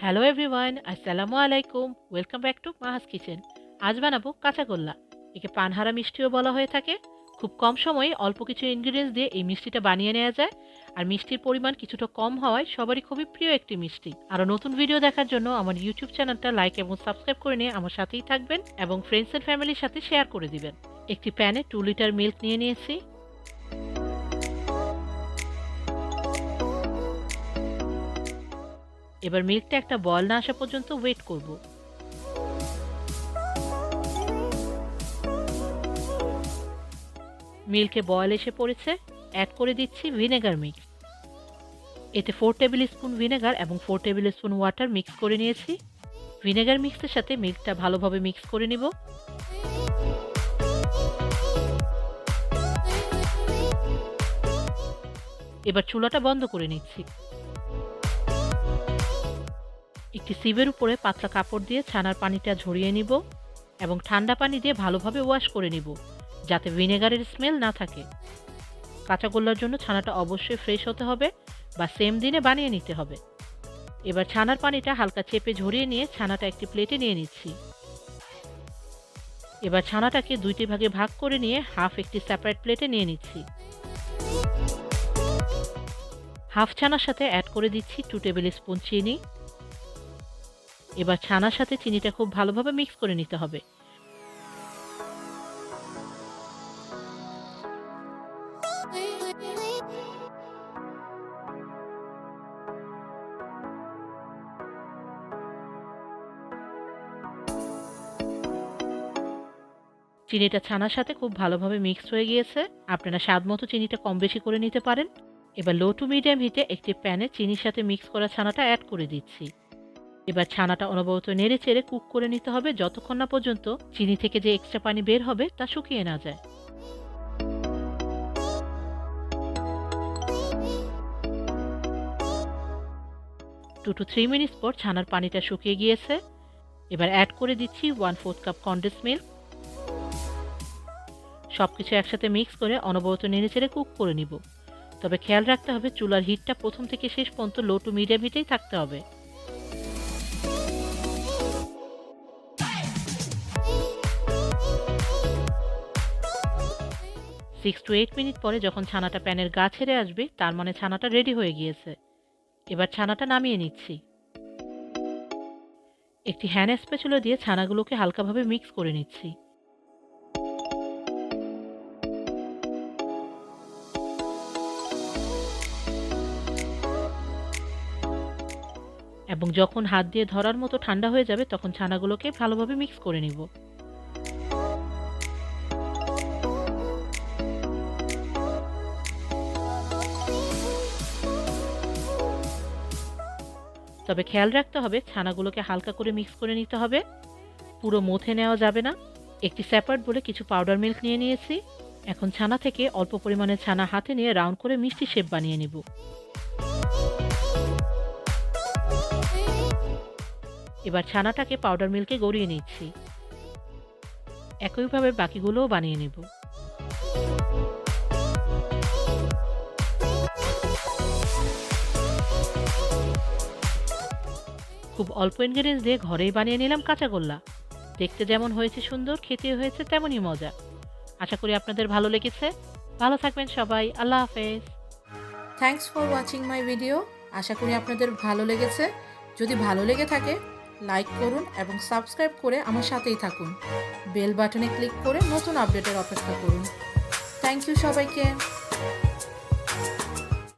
Hello everyone, আসসালামু আলাইকুম। Welcome back to Maha's kitchen. আজ বানাবো কাঁচাগোল্লা। একে পানহারা মিষ্টিও বলা হয়ে থাকে। খুব কম সময়ে অল্প কিছু ইনগ্রিডিয়েন্টস দিয়ে এই মিষ্টিটা বানিয়ে নেওয়া যায়। আর মিষ্টির পরিমাণ কিছুটা কম হওয়ায় সবারই খুবই প্রিয় একটি মিষ্টি। আরও নতুন ভিডিও দেখার জন্য আমার ইউটিউব চ্যানেলটা লাইক এবং সাবস্ক্রাইব করে নিয়ে আমার সাথেই থাকবেন এবং ফ্রেন্ডস অ্যান্ড ফ্যামিলির সাথে শেয়ার করে দিবেন। একটি প্যানে 2 লিটার মিল্ক নিয়ে নিয়েছি। এবার মিল্কটা একটা বয়েল না আসা পর্যন্ত ওয়েট করব। মিল্কে বয়েল এসে পড়েছে। অ্যাড করে দিচ্ছি ভিনেগার মিক্স। এতে 4 টেবিল স্পুন ভিনেগার এবং 4 টেবিল স্পুন ওয়াটার মিক্স করে নিয়েছি। ভিনেগার মিক্সের সাথে মিল্কটা ভালোভাবে মিক্স করে নিব। এবার চুলাটা বন্ধ করে নিচ্ছি। একটি সিভের উপরে পাতলা কাপড় দিয়ে ছানার পানিটা ঝরিয়ে নিব এবং ঠান্ডা পানি দিয়ে ভালোভাবে ওয়াশ করে নিব, যাতে ভিনেগারের স্মেল না থাকে। কাঁচাগোল্লার জন্য ছানাটা অবশ্যই ফ্রেশ হতে হবে বা সেম দিনে বানিয়ে নিতে হবে। এবার ছানার পানিটা হালকা চেপে ঝরিয়ে নিয়ে ছানাটা একটি প্লেটে নিয়ে নিচ্ছি। এবার ছানাটাকে 2টি ভাগে ভাগ করে নিয়ে হাফ একটি সেপারেট প্লেটে নিয়ে নিচ্ছি। হাফ ছানার সাথে অ্যাড করে দিচ্ছি 2 টেবিল স্পুন চিনি। এবার ছানার সাথে চিনিটা খুব ভালোভাবে মিক্স করে নিতে হবে। চিনিটা ছানার সাথে খুব ভালোভাবে মিক্সড হয়ে গিয়েছে। আপনারা স্বাদ মতো চিনিটা কম বেশি করে নিতে পারেন। এবার লো টু মিডিয়াম হিটে একটি প্যানে চিনির সাথে মিক্স করা ছানাটা অ্যাড করে দিচ্ছি। এবার ছানাটা অনবরত নেড়ে চেড়ে কুক করে নিতে হবে যতক্ষণ না পর্যন্ত চিনি থেকে যে এক্সট্রা পানি বের হবে তা শুকিয়ে না যায়। 2 to 3 মিনিটস পর ছানার পানিটা শুকিয়ে গিয়েছে। এবার অ্যাড করে দিচ্ছি 1/4 কাপ কনডেন্স মিল্ক। সবকিছু একসাথে মিক্স করে অনবরত নেড়েচেড়ে কুক করে নিব। তবে খেয়াল রাখতে হবে চুলার হিটটা প্রথম থেকে শেষ পর্যন্ত লো টু মিডিয়াম হিটেই থাকতে হবে। 6 to 8 মিনিট পরে যখন ছানাটা প্যানের গা ছেড়ে আসবে, তার মানে ছানাটা রেডি হয়ে গিয়েছে। এবার ছানাটা নামিয়ে নিচ্ছি। একটি হ্যান্ড স্প্যাচুলা দিয়ে ছানাগুলোকে হালকাভাবে মিক্স করে নিচ্ছি এবং যখন হাত দিয়ে ধরার মতো ঠান্ডা হয়ে যাবে তখন ছানাগুলোকে ভালোভাবে মিক্স করে নিব। তবে খেয়াল রাখতে হবে ছানাগুলোকে হালকা করে মিক্স করে নিতে হবে, পুরো মথে নেওয়া যাবে না। একটি সেপারেট বলে কিছু পাউডার মিল্ক নিয়ে নিয়েছি। এখন ছানা থেকে অল্প পরিমাণে ছানা হাতে নিয়ে রাউন্ড করে মিষ্টি শেপ বানিয়ে নিব। এবার ছানাটাকে পাউডার মিল্কে গড়িয়ে নিচ্ছি। একইভাবে বাকিগুলোও বানিয়ে নেব। খুব অল্প ইনগ্রেডিয়েন্টস দিয়ে ঘরেই বানিয়ে নিলাম কাঁচাগোল্লা। দেখতে যেমন হয়েছে সুন্দর, খেতে হয়েছে তেমনই মজা। আশা করি আপনাদের ভালো লেগেছে। ভালো থাকবেন সবাই। আল্লাহ হাফেজ। Thanks for watching my video. আশা করি আপনাদের ভালো লেগেছে। যদি ভালো লেগে থাকে লাইক করুন এবং সাবস্ক্রাইব করে আমার সাথেই থাকুন। বেল বাটনে ক্লিক করে নতুন আপডেটের অপেক্ষা করুন। থ্যাংক ইউ সবাইকে।